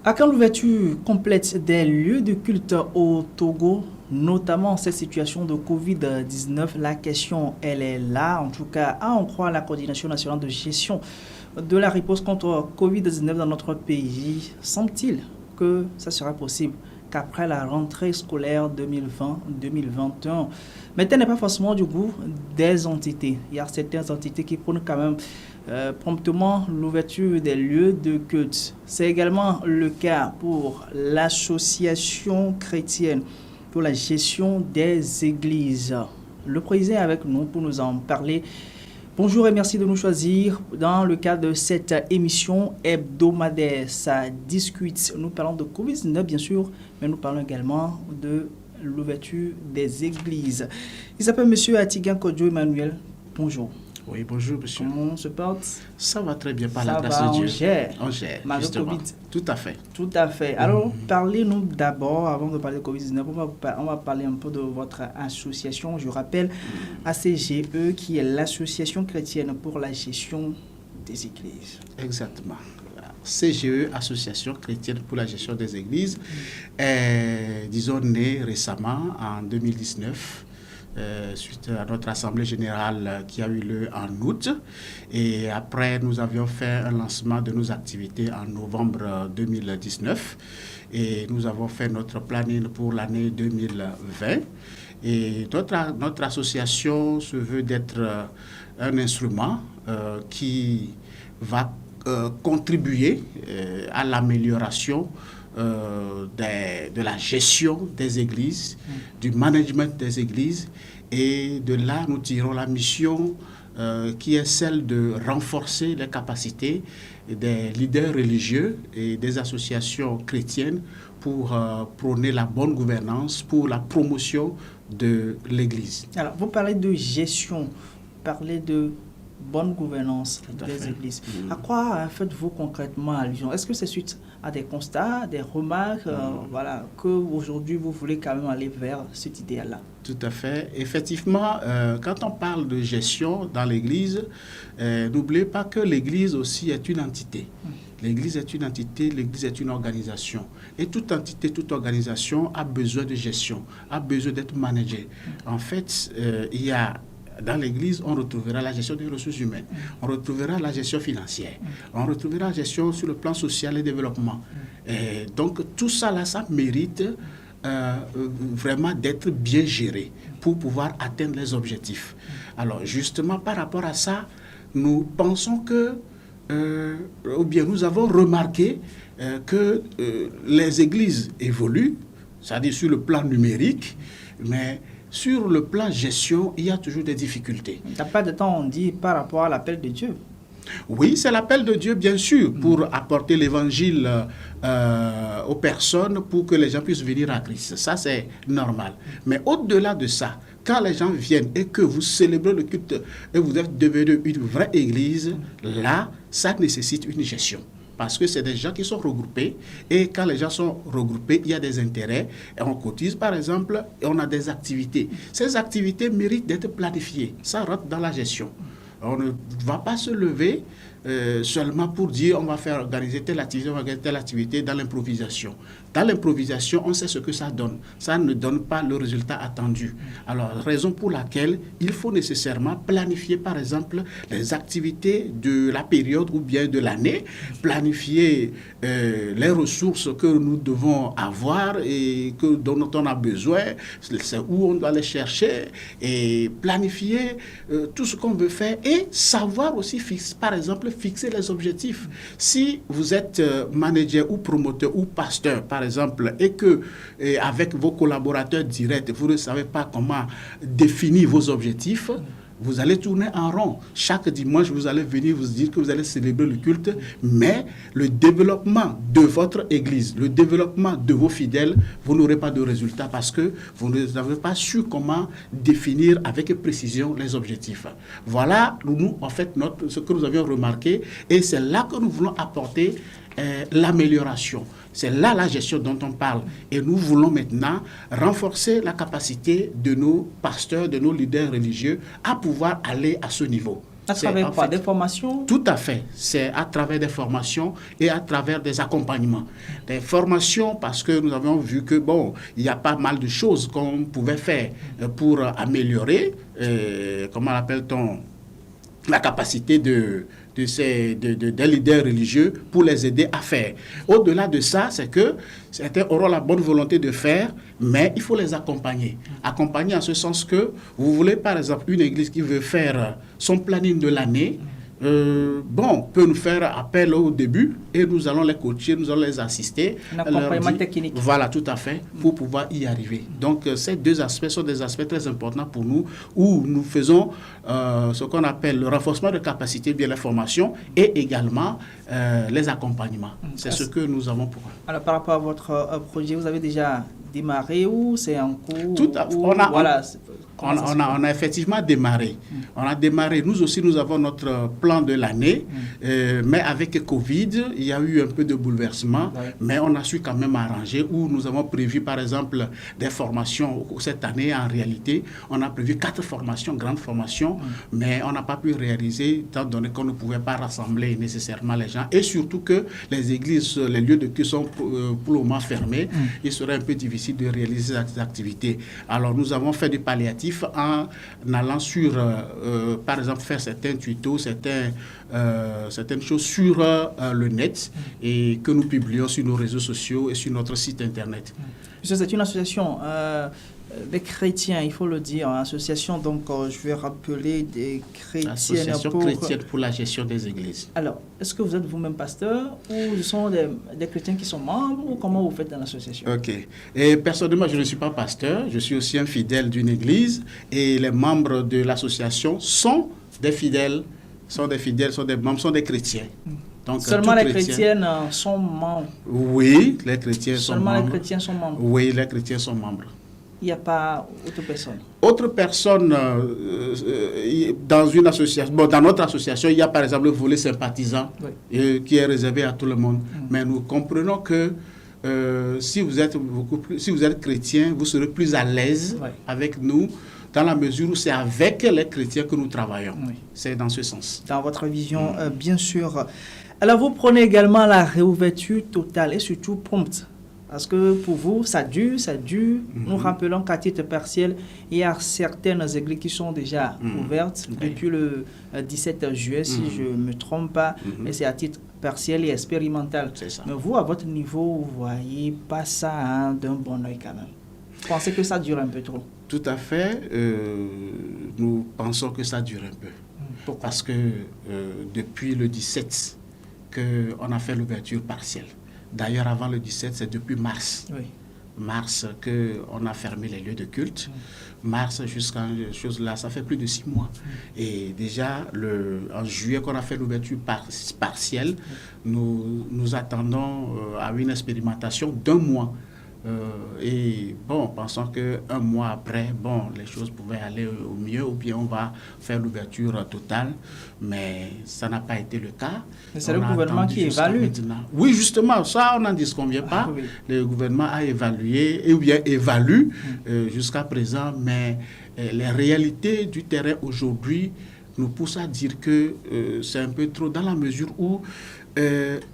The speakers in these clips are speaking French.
À quand l'ouverture complète des lieux de culte au Togo, notamment cette situation de Covid-19, la question, elle est là. En tout cas, à en croire la coordination nationale de gestion de la riposte contre Covid-19 dans notre pays, semble-t-il que ça sera possible qu'après la rentrée scolaire 2020-2021. Mais tel n'est pas forcément du goût des entités. Il y a certaines entités qui prônent quand même promptement l'ouverture des lieux de culte. C'est également le cas pour l'association chrétienne pour la gestion des églises. Le président est avec nous pour nous en parler. Bonjour et merci de nous choisir dans le cadre de cette émission hebdomadaire. Ça discute. Nous parlons de Covid-19 bien sûr, mais nous parlons également de l'ouverture des églises. Il s'appelle Monsieur Atigan Kodjo Emmanuel. Bonjour. Oui, bonjour monsieur. Comment on se porte? Ça va très bien par la grâce de Dieu. On gère. Malgré Covid. Tout à fait. Tout à fait. Alors, parlez-nous d'abord, avant de parler de Covid-19, on va parler un peu de votre association. Je rappelle ACGE, qui est l'Association chrétienne pour la gestion des églises. Exactement. CGE, Association chrétienne pour la gestion des églises, est, disons, née récemment en 2019. Suite à notre assemblée générale qui a eu lieu en août. Et après, nous avions fait un lancement de nos activités en novembre 2019. Et nous avons fait notre planning pour l'année 2020. Et notre association se veut d'être un instrument qui va contribuer à l'amélioration de la gestion des églises, du management des églises. Et de là, nous tirons la mission qui est celle de renforcer les capacités des leaders religieux et des associations chrétiennes pour prôner la bonne gouvernance, pour la promotion de l'Église. Alors, vous parlez de gestion, vous parlez de bonne gouvernance des églises. À quoi faites-vous concrètement allusion? Est-ce que c'est suite à des constats, des remarques, qu'aujourd'hui vous voulez quand même aller vers cet idéal-là? Tout à fait. Effectivement, quand on parle de gestion dans l'Église, n'oubliez pas que l'Église aussi est une entité. L'Église est une entité, l'Église est une organisation. Et toute entité, toute organisation a besoin de gestion, a besoin d'être managée. En fait, il y a dans l'Église, on retrouvera la gestion des ressources humaines, on retrouvera la gestion financière, on retrouvera la gestion sur le plan social et développement. Et donc, tout ça, là, ça mérite vraiment d'être bien géré pour pouvoir atteindre les objectifs. Alors, justement, par rapport à ça, nous pensons que, ou bien nous avons remarqué que les églises évoluent, c'est-à-dire sur le plan numérique, mais sur le plan gestion, il y a toujours des difficultés. Il n'y a pas de temps, on dit, par rapport à l'appel de Dieu. Oui, c'est l'appel de Dieu, bien sûr, pour apporter l'évangile aux personnes, pour que les gens puissent venir à Christ. Ça, c'est normal. Mais au-delà de ça, quand les gens viennent et que vous célébrez le culte et vous êtes devenu une vraie église, là, ça nécessite une gestion. Parce que c'est des gens qui sont regroupés. Et quand les gens sont regroupés, il y a des intérêts. Et on cotise, par exemple, et on a des activités. Ces activités méritent d'être planifiées. Ça rentre dans la gestion. On ne va pas se lever seulement pour dire on va faire organiser telle activité, on va organiser telle activité dans l'improvisation. Dans l'improvisation, on sait ce que ça donne. Ça ne donne pas le résultat attendu. Alors, raison pour laquelle il faut nécessairement planifier, par exemple, les activités de la période ou bien de l'année, planifier les ressources que nous devons avoir et dont on a besoin, c'est où on doit les chercher, et planifier tout ce qu'on veut faire et savoir aussi, par exemple, fixer les objectifs. Si vous êtes manager ou promoteur ou pasteur, par exemple, et que avec vos collaborateurs directs, vous ne savez pas comment définir vos objectifs, vous allez tourner en rond. Chaque dimanche, vous allez venir vous dire que vous allez célébrer le culte, mais le développement de votre église, le développement de vos fidèles, vous n'aurez pas de résultat parce que vous n'avez pas su comment définir avec précision les objectifs. Voilà, nous, en fait, ce que nous avions remarqué, et c'est là que nous voulons apporter l'amélioration. C'est là la gestion dont on parle. Et nous voulons maintenant renforcer la capacité de nos pasteurs, de nos leaders religieux à pouvoir aller à ce niveau. À travers quoi? Des formations? Tout à fait. C'est à travers des formations et à travers des accompagnements. Des formations parce que nous avons vu que, bon, il y a pas mal de choses qu'on pouvait faire pour améliorer, comment l'appelle-t-on, la capacité des leaders religieux pour les aider à faire. Au-delà de ça, c'est que certains auront la bonne volonté de faire, mais il faut les accompagner. Accompagner en ce sens que vous voulez, par exemple, une église qui veut faire son planning de l'année, peut nous faire appel au début et nous allons les coacher, nous allons les assister. Un accompagnement technique. Voilà, tout à fait, pour pouvoir y arriver. Donc, ces deux aspects sont des aspects très importants pour nous, où nous faisons ce qu'on appelle le renforcement de capacité, bien la formation, et également les accompagnements. C'est ce que nous avons pour. Alors, par rapport à votre projet, vous avez déjà démarré ou c'est en cours? Tout à fait. On a effectivement démarré. On a démarré. Nous aussi, nous avons notre plan de l'année. Mais avec Covid, il y a eu un peu de bouleversement. Mais on a su quand même arranger où nous avons prévu, par exemple, des formations. Cette année, en réalité, on a prévu 4 formations, grandes formations. Mais on n'a pas pu réaliser, étant donné qu'on ne pouvait pas rassembler nécessairement les gens. Et surtout que les églises, les lieux de culte sont pour le moment fermés. Il serait un peu difficile de réaliser ces activités. Alors, nous avons fait du palliatif en allant sur, par exemple, faire certains tutos, certaines choses sur le net et que nous publions sur nos réseaux sociaux et sur notre site internet. C'est une association des chrétiens, il faut le dire, association, donc je vais rappeler des chrétiennes. Association chrétienne pour la gestion des églises. Alors, est-ce que vous êtes vous-même pasteur ou ce sont des chrétiens qui sont membres ou comment vous faites dans l'association? Ok. Et personnellement, je ne suis pas pasteur, je suis aussi un fidèle d'une église et les membres de l'association sont des fidèles, sont des membres, sont des chrétiens. Donc, seulement les chrétiennes sont membres? Oui, les chrétiens sont membres. Seulement les chrétiens sont membres? Oui, les chrétiens sont membres. Il n'y a pas autre personne? Autre personne dans une association, dans notre association, il y a par exemple le volet sympathisant qui est réservé à tout le monde. Mais nous comprenons que si vous êtes chrétien, vous serez plus à l'aise avec nous dans la mesure où c'est avec les chrétiens que nous travaillons. C'est dans ce sens. Dans votre vision, bien sûr. Alors vous prenez également la réouverture totale et surtout prompte. Parce que pour vous, ça dure. Nous rappelons qu'à titre partiel, il y a certaines églises qui sont déjà ouvertes depuis le 17 juillet, si je ne me trompe pas, mais c'est à titre partiel et expérimental. Mais vous, à votre niveau, vous ne voyez pas ça d'un bon oeil quand même. Vous pensez que ça dure un peu trop? Tout à fait. Nous pensons que ça dure un peu. Pourquoi? Parce que depuis le 17 qu'on a fait l'ouverture partielle. D'ailleurs, avant le 17, c'est depuis mars. Mars qu'on a fermé les lieux de culte. Mars jusqu'à chose là, ça fait plus de 6 mois. Et déjà, en juillet, qu'on a fait l'ouverture partielle, nous attendons à une expérimentation d'1 mois. Et bon, pensant qu'un mois après, les choses pouvaient aller au mieux, ou bien on va faire l'ouverture totale, mais ça n'a pas été le cas. Mais c'est le gouvernement qui évalue. Oui, justement, ça on n'en disconvient pas. Le gouvernement a évalué, ou bien évalue jusqu'à présent, mais les réalités du terrain aujourd'hui nous poussent à dire que c'est un peu trop, dans la mesure où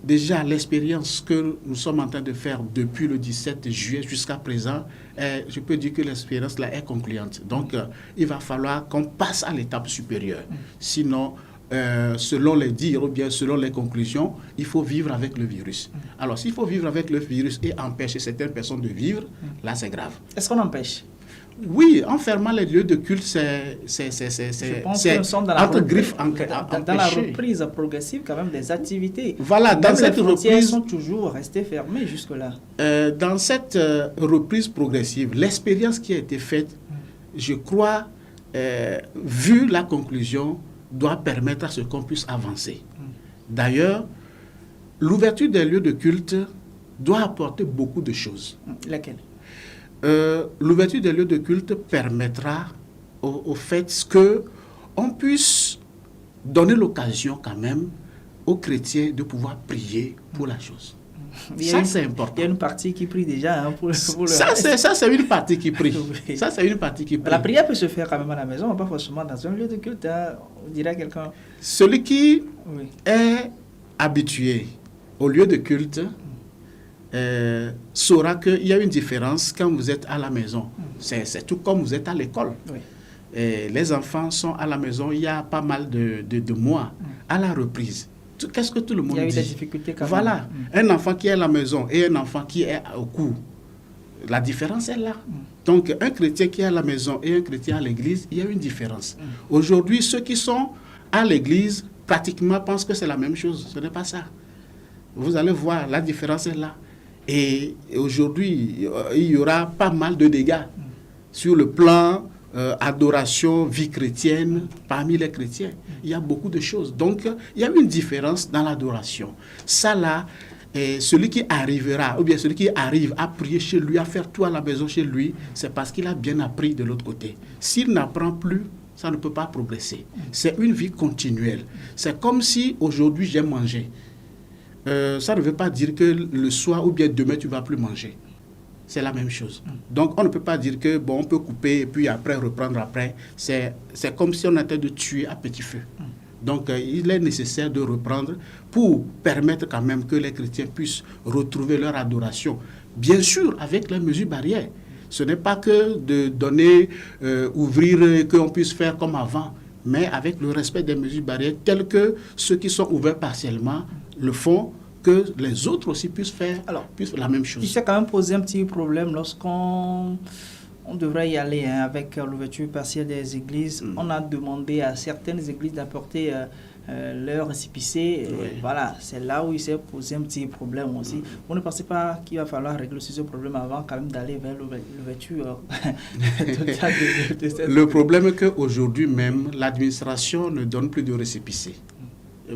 déjà, l'expérience que nous sommes en train de faire depuis le 17 juillet jusqu'à présent, je peux dire que l'expérience là est concluante. Donc, il va falloir qu'on passe à l'étape supérieure. Sinon, selon les dires ou bien selon les conclusions, il faut vivre avec le virus. Alors, s'il faut vivre avec le virus et empêcher certaines personnes de vivre, là, c'est grave. Est-ce qu'on empêche? Oui, en fermant les lieux de culte, c'est entre griffes dans la reprise progressive quand même des activités. Voilà, dans cette reprise, sont toujours restées fermées jusque-là. Dans cette reprise progressive, l'expérience qui a été faite, je crois, vu la conclusion, doit permettre à ce qu'on puisse avancer. D'ailleurs, l'ouverture des lieux de culte doit apporter beaucoup de choses. Laquelle? L'ouverture des lieux de culte permettra au fait qu'on puisse donner l'occasion quand même aux chrétiens de pouvoir prier pour la chose. Ça, c'est important. Il y a une partie qui prie déjà pour le ça, c'est une partie qui prie. Oui. Ça, c'est une partie qui prie. La prière peut se faire quand même à la maison, pas forcément dans un lieu de culte. On dirait à quelqu'un. Celui qui est habitué au lieu de culte saura qu'il y a une différence quand vous êtes à la maison. C'est tout comme vous êtes à l'école. Oui. Les enfants sont à la maison il y a pas mal de mois, à la reprise. Qu'est-ce que tout le monde dit? Il y a eu des difficultés quand même. Voilà. Un enfant qui est à la maison et un enfant qui est au cours, la différence est là. Donc, un chrétien qui est à la maison et un chrétien à l'église, il y a une différence. Aujourd'hui, ceux qui sont à l'église, pratiquement, pensent que c'est la même chose. Ce n'est pas ça. Vous allez voir, la différence est là. Et aujourd'hui, il y aura pas mal de dégâts sur le plan adoration, vie chrétienne, parmi les chrétiens. Il y a beaucoup de choses. Donc, il y a une différence dans l'adoration. Ça là, celui qui arrivera, ou bien celui qui arrive à prier chez lui, à faire tout à la maison chez lui, c'est parce qu'il a bien appris de l'autre côté. S'il n'apprend plus, ça ne peut pas progresser. C'est une vie continuelle. C'est comme si aujourd'hui j'ai mangé. Ça ne veut pas dire que le soir ou bien demain tu ne vas plus manger. C'est la même chose. Donc, on ne peut pas dire que, bon, on peut couper et puis après reprendre après. C'est comme si on était de tuer à petit feu. Donc, il est nécessaire de reprendre pour permettre quand même que les chrétiens puissent retrouver leur adoration. Bien sûr, avec les mesures barrières. Ce n'est pas que de donner, ouvrir, qu'on puisse faire comme avant, mais avec le respect des mesures barrières, telles que ceux qui sont ouverts partiellement le font, que les autres aussi puissent faire la même chose. Il s'est quand même posé un petit problème lorsqu'on devrait y aller avec l'ouverture partielle des églises. On a demandé à certaines églises d'apporter leur récépissé. Voilà, c'est là où il s'est posé un petit problème aussi. Vous ne pensez pas qu'il va falloir régler ce problème avant quand même d'aller vers l'ouverture totale de cette... Le problème est qu'aujourd'hui même, l'administration ne donne plus de récépissé,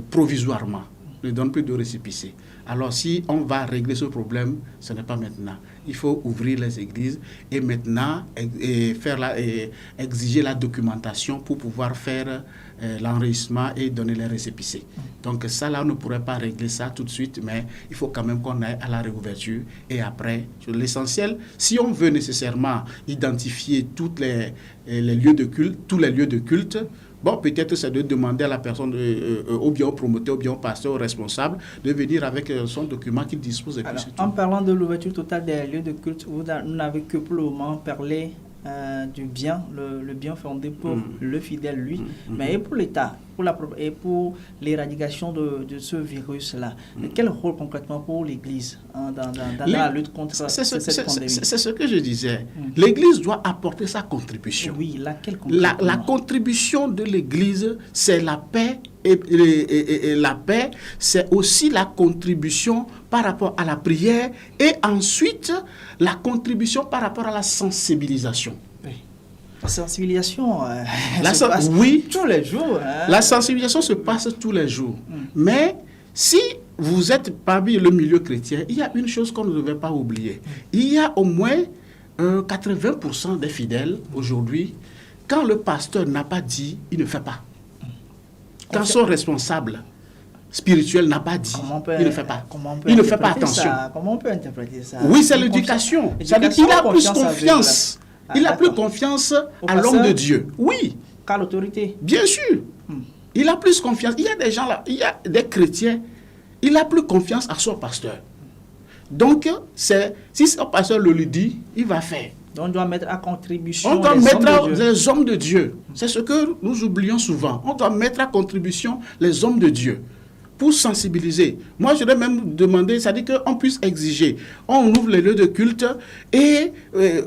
provisoirement. Ne donne plus de récépissé. Alors si on va régler ce problème, ce n'est pas maintenant. Il faut ouvrir les églises et maintenant exiger la documentation pour pouvoir faire l'enregistrement et donner les récépissés. Donc ça là, on ne pourrait pas régler ça tout de suite, mais il faut quand même qu'on aille à la réouverture et après, l'essentiel, si on veut nécessairement identifier tous les lieux de culte, bon, peut-être c'est de demander à la personne, ou bien au promoteur, ou bien au pasteur, au responsable, de venir avec son document qu'il dispose. Et alors, en parlant de l'ouverture totale des lieux de culte, vous n'avez que pour le moment parlé du bien, le bien fondé pour le fidèle, lui, mais et pour l'État, et pour l'éradication de ce virus-là. Quel rôle concrètement pour l'Église dans la lutte contre cette pandémie? C'est ce que je disais. L'Église doit apporter sa contribution. Oui, laquelle la contribution de l'Église, c'est la paix. Et la paix, c'est aussi la contribution par rapport à la prière et ensuite la contribution par rapport à la sensibilisation. Oui. La sensibilisation se passe tous les jours. La sensibilisation se passe tous les jours. Mais si vous êtes parmi le milieu chrétien, il y a une chose qu'on ne devait pas oublier. Il y a au moins 80% des fidèles aujourd'hui, quand le pasteur n'a pas dit, il ne fait pas. Quand son responsable spirituel n'a pas dit, il ne fait pas. Il ne fait pas attention. Comment on peut interpréter ça? Oui, c'est l'éducation. Il a plus confiance. Il a plus confiance à l'homme de Dieu. Oui. Qu'à l'autorité. Bien sûr. Il a plus confiance. Il y a des gens là, il y a des chrétiens, il a plus confiance à son pasteur. Donc, si son pasteur le lui dit, il va faire. On doit mettre à contribution les hommes de Dieu. C'est ce que nous oublions souvent. On doit mettre à contribution les hommes de Dieu pour sensibiliser. Moi, je vais même demander, c'est-à-dire qu'on puisse exiger. On ouvre les lieux de culte et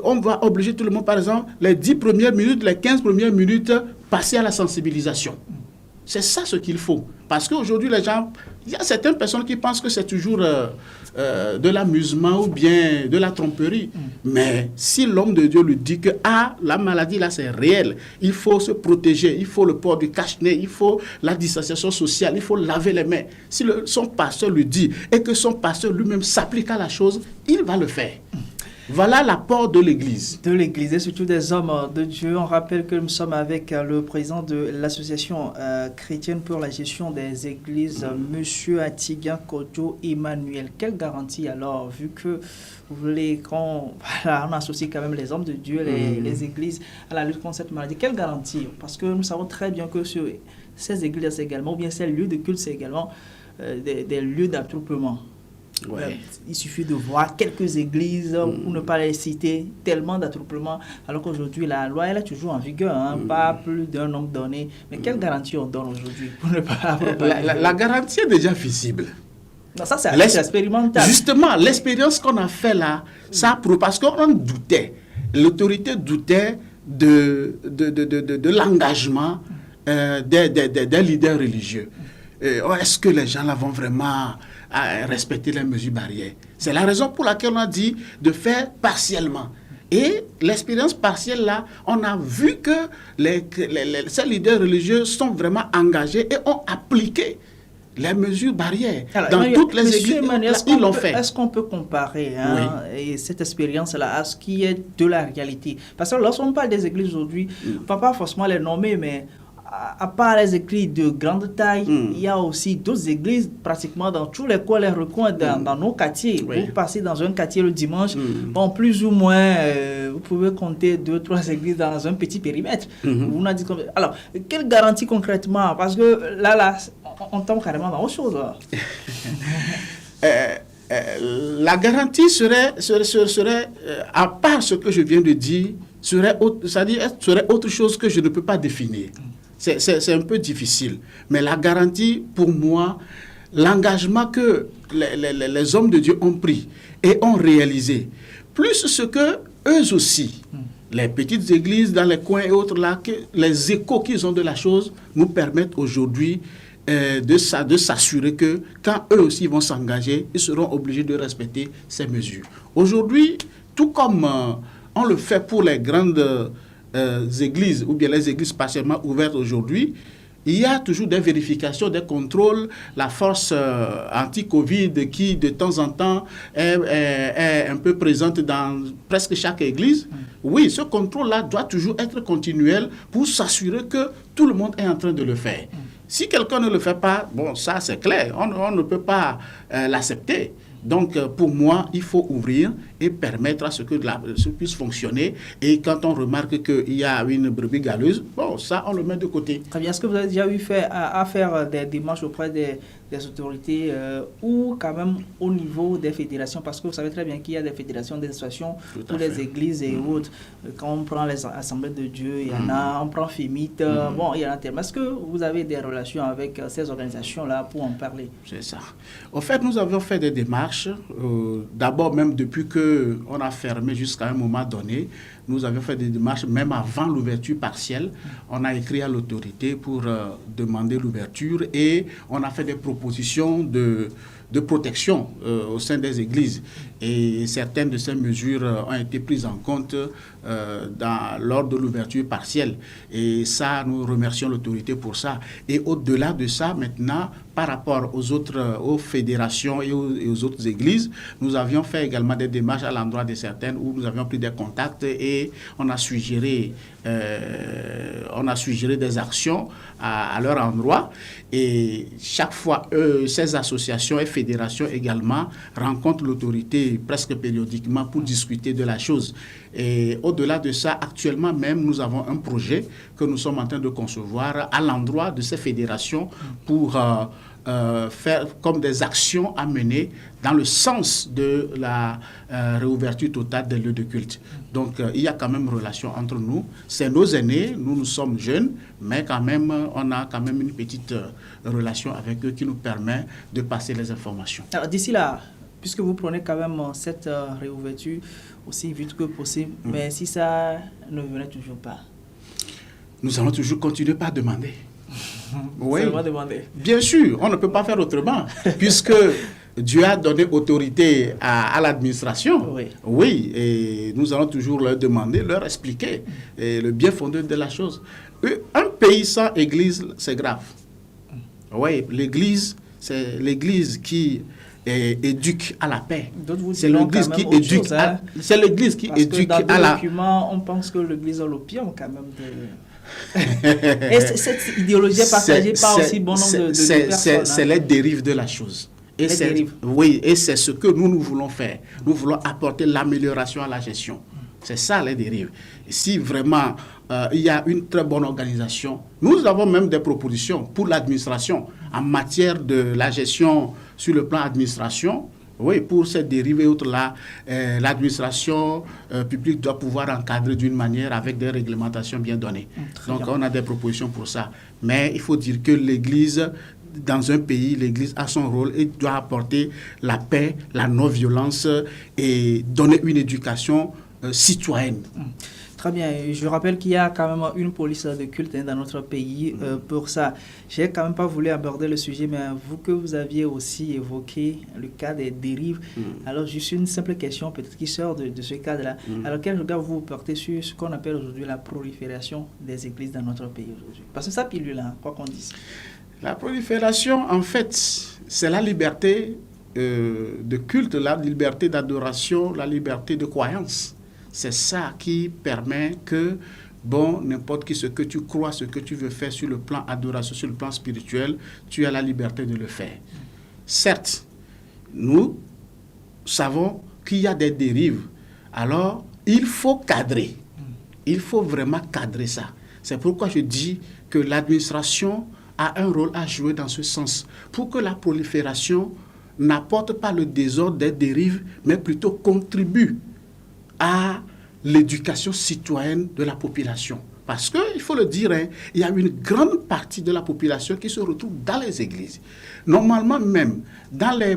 on va obliger tout le monde, par exemple, les 10 premières minutes, les 15 premières minutes, passer à la sensibilisation. C'est ça ce qu'il faut. Parce qu'aujourd'hui, les gens, il y a certaines personnes qui pensent que c'est toujours de l'amusement ou bien de la tromperie. Mais si l'homme de Dieu lui dit que la maladie là c'est réel, il faut se protéger, il faut le port du cache-nez, il faut la distanciation sociale, il faut laver les mains. Si son pasteur lui dit et que son pasteur lui-même s'applique à la chose, il va le faire. Voilà l'apport de l'Église. De l'Église et surtout des hommes de Dieu. On rappelle que nous sommes avec le président de l'association chrétienne pour la gestion des églises, Monsieur Atigan Kojo Emmanuel. Quelle garantie alors, vu que vous voulez qu'on on associe quand même les hommes de Dieu, les églises à la lutte contre cette maladie. Quelle garantie? Parce que nous savons très bien que sur ces églises également, ou bien ces lieux de culte, c'est également des lieux d'attroupement. Ouais. Il suffit de voir quelques églises, pour ne pas les citer, tellement d'attroupements, alors qu'aujourd'hui, la loi elle est toujours en vigueur, pas plus d'un nombre donné. Mais quelle garantie on donne aujourd'hui pour ne pas la garantie est déjà visible. Non, ça, c'est expérimental. Justement, l'expérience qu'on a fait là, ça prouve, parce qu'on doutait. L'autorité doutait de l'engagement des leaders religieux. Est-ce que les gens là vont vraiment respecter les mesures barrières? C'est la raison pour laquelle on a dit de faire partiellement. Et l'expérience partielle là, on a vu que ces leaders religieux sont vraiment engagés et ont appliqué les mesures barrières. Alors, dans toutes les églises, ils l'ont fait. Est-ce qu'on peut comparer et cette expérience-là à ce qui est de la réalité? Parce que lorsqu'on parle des églises aujourd'hui, on ne va pas forcément les nommer, mais à part les églises de grande taille, il y a aussi d'autres églises pratiquement dans tous les coins, les recoins dans nos quartiers. Oui. Vous passez dans un quartier le dimanche, bon, plus ou moins, vous pouvez compter 2-3 églises dans un petit périmètre. Vous n'a dit combien? Alors, quelle garantie concrètement? Parce que là, on tombe carrément dans autre chose. La garantie serait à part ce que je viens de dire, serait autre chose que je ne peux pas définir. C'est un peu difficile. Mais la garantie, pour moi, l'engagement que les hommes de Dieu ont pris et ont réalisé, plus ce que eux aussi, les petites églises dans les coins et autres là, que les échos qu'ils ont de la chose nous permettent aujourd'hui de s'assurer que quand eux aussi vont s'engager, ils seront obligés de respecter ces mesures. Aujourd'hui, tout comme on le fait pour les grandes églises ou bien les églises partiellement ouvertes aujourd'hui, il y a toujours des vérifications, des contrôles, la force anti-Covid qui de temps en temps est un peu présente dans presque chaque église. Oui, ce contrôle-là doit toujours être continuel pour s'assurer que tout le monde est en train de le faire. Si quelqu'un ne le fait pas, bon, ça c'est clair, on ne peut pas l'accepter. Donc, pour moi, il faut ouvrir et permettre à ce que ça puisse fonctionner. Et quand on remarque qu'il y a une brebis galeuse, bon, ça, on le met de côté. Très bien. Est-ce que vous avez déjà eu à faire des démarches auprès des autorités ou quand même au niveau des fédérations? Parce que vous savez très bien qu'il y a des fédérations, des associations pour les églises et autres. Quand on prend les assemblées de Dieu, il y en a, on prend FEMIT, bon, il y en a tellement. Est-ce que vous avez des relations avec ces organisations-là pour en parler? C'est ça. En fait, nous avons fait des démarches. D'abord, même depuis qu'on a fermé jusqu'à un moment donné, nous avions fait des démarches, même avant l'ouverture partielle. On a écrit à l'autorité pour demander l'ouverture et on a fait des propositions de protection au sein des églises. Et certaines de ces mesures ont été prises en compte lors de l'ouverture partielle. Et ça, nous remercions l'autorité pour ça. Et au-delà de ça, maintenant, par rapport aux fédérations et aux autres églises, nous avions fait également des démarches à l'endroit de certaines où nous avions pris des contacts et on a suggéré des actions à leur endroit. Et chaque fois, ces associations et fédérations également rencontrent l'autorité presque périodiquement pour discuter de la chose. Et au-delà de ça, actuellement même, nous avons un projet que nous sommes en train de concevoir à l'endroit de ces fédérations pour faire comme des actions à mener dans le sens de la réouverture totale des lieux de culte. Donc, il y a quand même une relation entre nous. C'est nos aînés, nous sommes jeunes, mais quand même, on a quand même une petite relation avec eux qui nous permet de passer les informations. Alors, d'ici là, puisque vous prenez quand même cette réouverture aussi vite que possible, mais si ça ne venait toujours pas? Nous allons toujours continuer par demander. Oui, demander. Bien sûr, on ne peut pas faire autrement, puisque Dieu a donné autorité à l'administration. Oui. Oui, et nous allons toujours leur demander, leur expliquer le bien fondé de la chose. Un pays sans église, c'est grave. Oui, l'église, c'est l'église qui éduque à la paix. C'est l'Église qui éduque. C'est l'Église qui éduque à la. Dans le document, on pense que l'Église a l'opium quand même de. Et cette idéologie est partagée par aussi bon nombre de personnes. C'est les dérives de la chose. Et c'est ce que nous voulons faire. Nous voulons apporter l'amélioration à la gestion. C'est ça les dérives. Et si vraiment il y a une très bonne organisation, nous avons même des propositions pour l'administration en matière de la gestion sur le plan administration. Oui, pour ces dérives et autres-là, l'administration publique doit pouvoir encadrer d'une manière avec des réglementations bien données. Donc, on a des propositions pour ça. Mais il faut dire que l'Église, dans un pays, l'Église a son rôle et doit apporter la paix, la non-violence et donner une éducation citoyenne. Très bien. Je rappelle qu'il y a quand même une police de culte dans notre pays pour ça. Je n'ai quand même pas voulu aborder le sujet, mais vous que vous aviez aussi évoqué le cas des dérives. Alors, juste une simple question peut-être qui sort de ce cadre-là. Alors, quel regard vous portez sur ce qu'on appelle aujourd'hui la prolifération des églises dans notre pays aujourd'hui? Parce que ça pilule, là, quoi qu'on dise. La prolifération, en fait, c'est la liberté de culte, la liberté d'adoration, la liberté de croyance. C'est ça qui permet que, n'importe qui, ce que tu crois, ce que tu veux faire sur le plan adoration, sur le plan spirituel, tu as la liberté de le faire. Certes, nous savons qu'il y a des dérives. Alors, il faut cadrer. Il faut vraiment cadrer ça. C'est pourquoi je dis que l'administration a un rôle à jouer dans ce sens, pour que la prolifération n'apporte pas le désordre des dérives, mais plutôt contribue à l'éducation citoyenne de la population. Parce qu'il faut le dire, il y a une grande partie de la population qui se retrouve dans les églises. Normalement même, dans les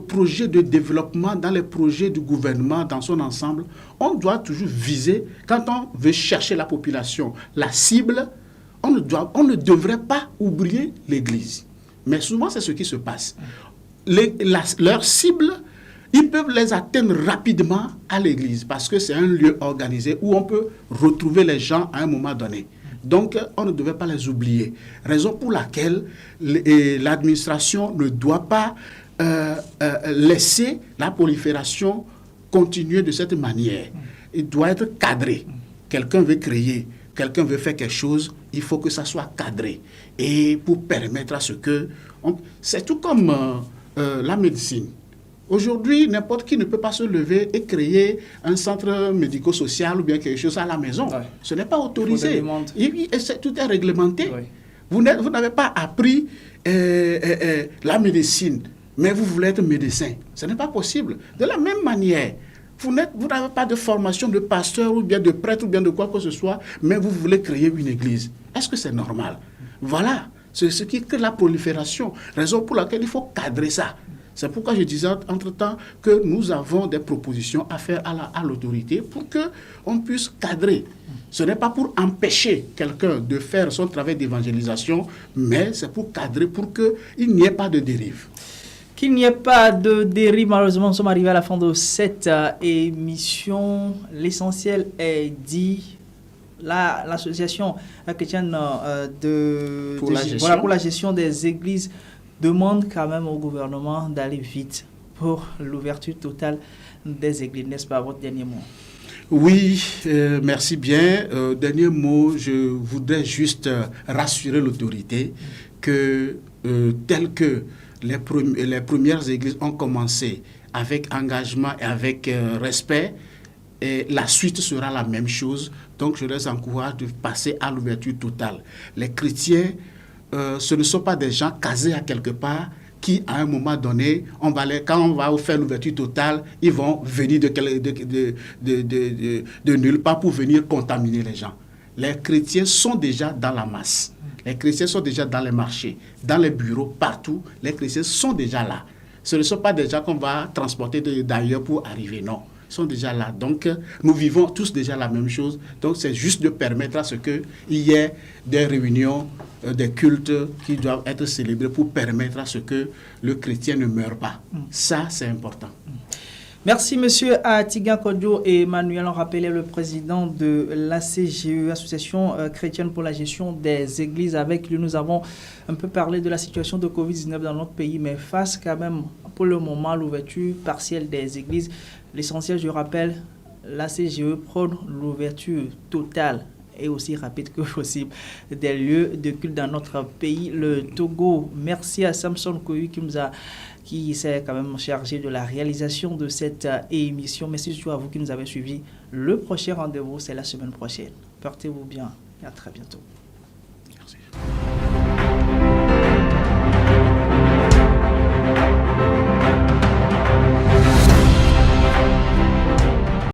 projets de développement, dans les projets du gouvernement dans son ensemble, on doit toujours viser, quand on veut chercher la population, la cible, on ne devrait pas oublier l'église. Mais souvent, c'est ce qui se passe. Leur cible, ils peuvent les atteindre rapidement à l'église parce que c'est un lieu organisé où on peut retrouver les gens à un moment donné. Donc, on ne devait pas les oublier. Raison pour laquelle l'administration ne doit pas laisser la prolifération continuer de cette manière. Il doit être cadré. Quelqu'un veut créer, quelqu'un veut faire quelque chose, il faut que ça soit cadré. Et pour permettre à ce que... c'est tout comme la médecine. Aujourd'hui, n'importe qui ne peut pas se lever et créer un centre médico-social ou bien quelque chose à la maison. Ouais. Ce n'est pas autorisé. Tout est réglementé. Ouais. Vous n'avez pas appris la médecine, mais vous voulez être médecin. Ce n'est pas possible. De la même manière, vous n'avez pas de formation de pasteur ou bien de prêtre ou bien de quoi que ce soit, mais vous voulez créer une église. Est-ce que c'est normal? Voilà. C'est ce qui crée la prolifération. Raison pour laquelle il faut cadrer ça. C'est pourquoi je disais entre-temps que nous avons des propositions à faire à l'autorité pour qu'on puisse cadrer. Ce n'est pas pour empêcher quelqu'un de faire son travail d'évangélisation, mais c'est pour cadrer, pour qu'il n'y ait pas de dérive. Qu'il n'y ait pas de dérive, malheureusement, nous sommes arrivés à la fin de cette émission. L'essentiel est dit. L'association chrétienne pour la gestion des églises demande quand même au gouvernement d'aller vite pour l'ouverture totale des églises. N'est-ce pas votre dernier mot? Oui, merci bien. Dernier mot, je voudrais juste rassurer l'autorité que tel que les premières églises ont commencé avec engagement et avec respect, et la suite sera la même chose. Donc je les encourage de passer à l'ouverture totale. Les chrétiens, ce ne sont pas des gens casés à quelque part qui, à un moment donné, quand on va faire l'ouverture totale, ils vont venir de nulle part pour venir contaminer les gens. Les chrétiens sont déjà dans la masse. Les chrétiens sont déjà dans les marchés, dans les bureaux, partout. Les chrétiens sont déjà là. Ce ne sont pas des gens qu'on va transporter d'ailleurs pour arriver, non. Ils sont déjà là. Donc, nous vivons tous déjà la même chose. Donc, c'est juste de permettre à ce qu'il y ait des réunions, des cultes qui doivent être célébrés pour permettre à ce que le chrétien ne meure pas. Ça, c'est important. Merci, monsieur Atiga Kodjo et Emmanuel. On rappelait le président de l'ACGE, Association chrétienne pour la gestion des églises. Avec lui, nous avons un peu parlé de la situation de Covid-19 dans notre pays, mais face quand même, pour le moment, à l'ouverture partielle des églises. L'essentiel, je rappelle, l'ACGE prône l'ouverture totale et aussi rapide que possible des lieux de culte dans notre pays, le Togo. Merci à Samson Koyu qui s'est quand même chargé de la réalisation de cette émission. Merci surtout à vous qui nous avez suivis. Le prochain rendez-vous, c'est la semaine prochaine. Portez-vous bien et à très bientôt. Merci.